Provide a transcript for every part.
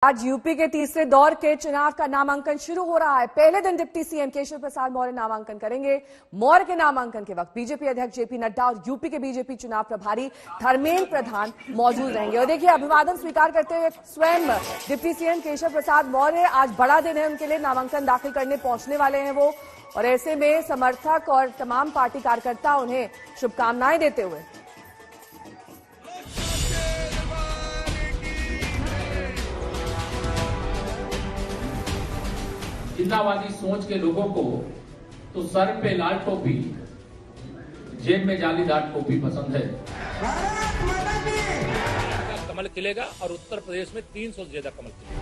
आज यूपी के तीसरे दौर के चुनाव का नामांकन शुरू हो रहा है। पहले दिन डिप्टी सीएम केशव प्रसाद मौर्य नामांकन करेंगे। मौर्य के नामांकन के वक्त बीजेपी अध्यक्ष जेपी नड्डा और यूपी के बीजेपी चुनाव प्रभारी धर्मेंद्र प्रधान मौजूद रहेंगे। और देखिए, अभिवादन स्वीकार करते हुए स्वयं डिप्टी सीएम केशव प्रसाद मौर्य, आज बड़ा दिन है उनके लिए, नामांकन दाखिल करने पहुंचने वाले हैं वो। और ऐसे में समर्थक और तमाम पार्टी कार्यकर्ता उन्हें शुभकामनाएं देते हुए जिन्नावादी सोच के लोगों को तो सर पे लाल टोपी, जेब में जालीदार टोपी पसंद है। कमल खिलेगा और उत्तर प्रदेश में 300 से ज्यादा कमल खिलेगा।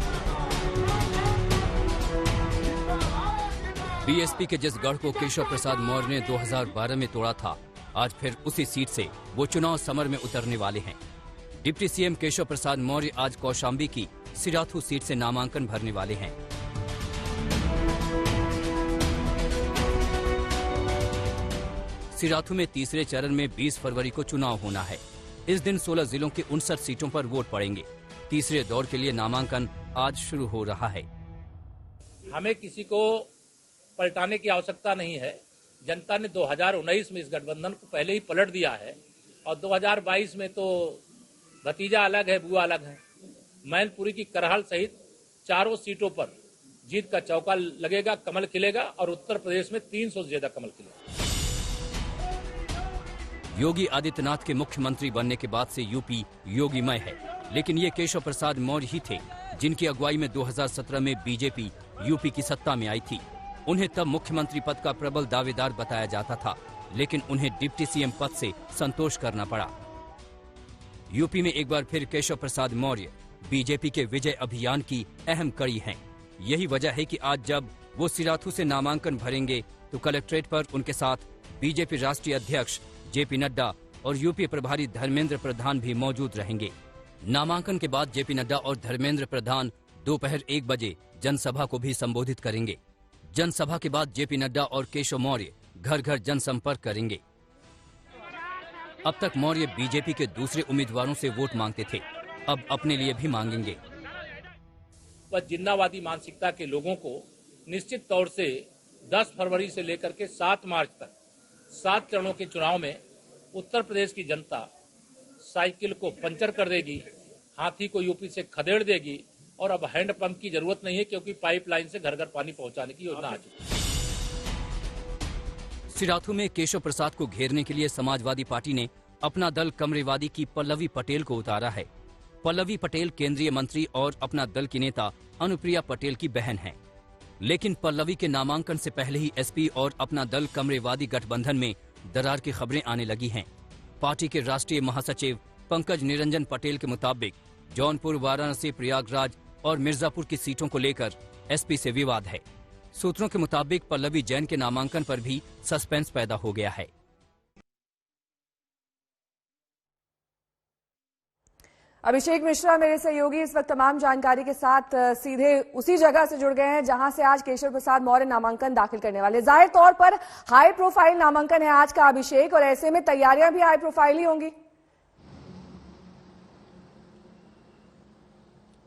बीएसपी के जिस गढ़ को केशव प्रसाद मौर्य ने 2012 में तोड़ा था, आज फिर उसी सीट से वो चुनाव समर में उतरने वाले हैं। डिप्टी सीएम केशव प्रसाद मौर्य आज कौशाम्बी की सिराथू सीट से नामांकन भरने वाले हैं। सिराथू में तीसरे चरण में 20 फरवरी को चुनाव होना है। इस दिन 16 जिलों की 59 सीटों पर वोट पड़ेंगे। तीसरे दौर के लिए नामांकन आज शुरू हो रहा है। हमें किसी को पलटाने की आवश्यकता नहीं है। जनता ने 2019 में इस गठबंधन को पहले ही पलट दिया है और 2022 में तो भतीजा अलग है, बुआ अलग है। मैनपुरी की करहल सहित चारों सीटों पर जीत का चौका लगेगा, कमल खिलेगा और उत्तर प्रदेश में 300 से ज्यादा कमल खिलेगा। योगी आदित्यनाथ के मुख्यमंत्री बनने के बाद से यूपी योगीमय है, लेकिन ये केशव प्रसाद मौर्य ही थे जिनकी अगुवाई में 2017 में बीजेपी यूपी की सत्ता में आई थी। उन्हें तब मुख्यमंत्री पद का प्रबल दावेदार बताया जाता था, लेकिन उन्हें डिप्टी सीएम पद से संतोष करना पड़ा। यूपी में एक बार फिर केशव प्रसाद मौर्य बीजेपी के विजय अभियान की अहम कड़ी हैं। यही वजह है कि आज जब वो सिराथू से नामांकन भरेंगे तो कलेक्ट्रेट पर उनके साथ बीजेपी राष्ट्रीय अध्यक्ष जेपी नड्डा और यूपी प्रभारी धर्मेंद्र प्रधान भी मौजूद रहेंगे। नामांकन के बाद जेपी नड्डा और धर्मेंद्र प्रधान दोपहर 1 बजे जनसभा को भी संबोधित करेंगे। जनसभा के बाद जेपी नड्डा और केशव मौर्य घर घर जनसंपर्क करेंगे। अब तक मौर्य बीजेपी के दूसरे उम्मीदवारों से वोट मांगते थे, अब अपने लिए भी मांगेंगे। पर जिन्नावादी मानसिकता के लोगों को निश्चित तौर से 10 फरवरी से लेकर के 7 मार्च तक 7 चरणों के चुनाव में उत्तर प्रदेश की जनता साइकिल को पंचर कर देगी, हाथी को यूपी से खदेड़ देगी और अब हैंडपंप की जरूरत नहीं है, क्योंकि पाइपलाइन से घर घर पानी पहुंचाने की योजना आ चुकी है। सिराथू में केशव प्रसाद को घेरने के लिए समाजवादी पार्टी ने अपना दल कमरेवादी की पल्लवी पटेल को उतारा है। पल्लवी पटेल केंद्रीय मंत्री और अपना दल की नेता अनुप्रिया पटेल की बहन है, लेकिन पल्लवी के नामांकन से पहले ही एसपी और अपना दल कमरेवादी गठबंधन में दरार की खबरें आने लगी हैं। पार्टी के राष्ट्रीय महासचिव पंकज निरंजन पटेल के मुताबिक जौनपुर, वाराणसी, प्रयागराज और मिर्जापुर की सीटों को लेकर एसपी से विवाद है। सूत्रों के मुताबिक पल्लवी जैन के नामांकन पर भी सस्पेंस पैदा हो गया है। अभिषेक मिश्रा मेरे सहयोगी इस वक्त तमाम जानकारी के साथ सीधे उसी जगह से जुड़ गए हैं जहां से आज केशव प्रसाद मौर्य नामांकन दाखिल करने वाले। जाहिर तौर पर हाई प्रोफाइल नामांकन है आज का, अभिषेक, और ऐसे में तैयारियां भी हाई प्रोफाइल ही होंगी।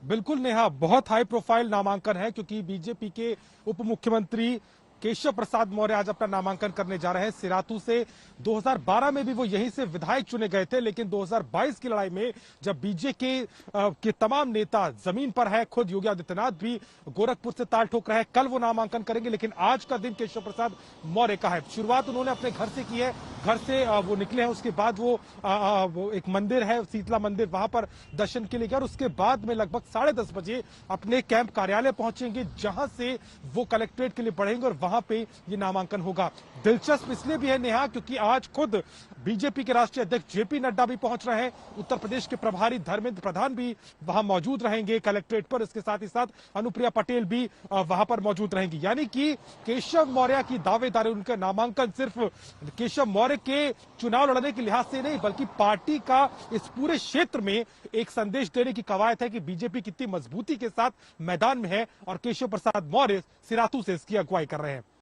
बिल्कुल नेहा, बहुत हाई प्रोफाइल नामांकन है क्योंकि बीजेपी के उप मुख्यमंत्री केशव प्रसाद मौर्य आज अपना नामांकन करने जा रहे हैं सिराथू से। 2012 में भी वो यहीं से विधायक चुने गए थे, लेकिन 2022 की लड़ाई में जब बीजेपी के तमाम नेता जमीन पर है, खुद योगी आदित्यनाथ भी गोरखपुर से ताल ठोक रहे हैं, कल वो नामांकन करेंगे। लेकिन आज का दिन केशव प्रसाद मौर्य का है। शुरुआत उन्होंने अपने घर से की है, घर से वो निकले हैं, उसके बाद वो एक मंदिर है शीतला मंदिर, वहां पर दर्शन के लिए गए और उसके बाद में लगभग 10:30 बजे अपने कैंप कार्यालय पहुंचेंगे, जहां से वो कलेक्ट्रेट के लिए बढ़ेंगे और वहां पे ये नामांकन होगा। दिलचस्प इसलिए भी है नेहा क्योंकि आज खुद बीजेपी के राष्ट्रीय अध्यक्ष जेपी नड्डा भी पहुंच रहे हैं, उत्तर प्रदेश के प्रभारी धर्मेंद्र प्रधान भी वहां मौजूद रहेंगे कलेक्ट्रेट पर, इसके साथ ही साथ अनुप्रिया पटेल भी वहां पर मौजूद रहेंगी। यानी कि केशव मौर्य की दावेदारी, उनका नामांकन सिर्फ केशव मौर्य के चुनाव लड़ने के लिहाज से नहीं बल्कि पार्टी का इस पूरे क्षेत्र में एक संदेश देने की कवायद है कि बीजेपी कितनी मजबूती के साथ मैदान में है और केशव प्रसाद मौर्य सिराथू से इसकी अगुवाई कर रहे हैं।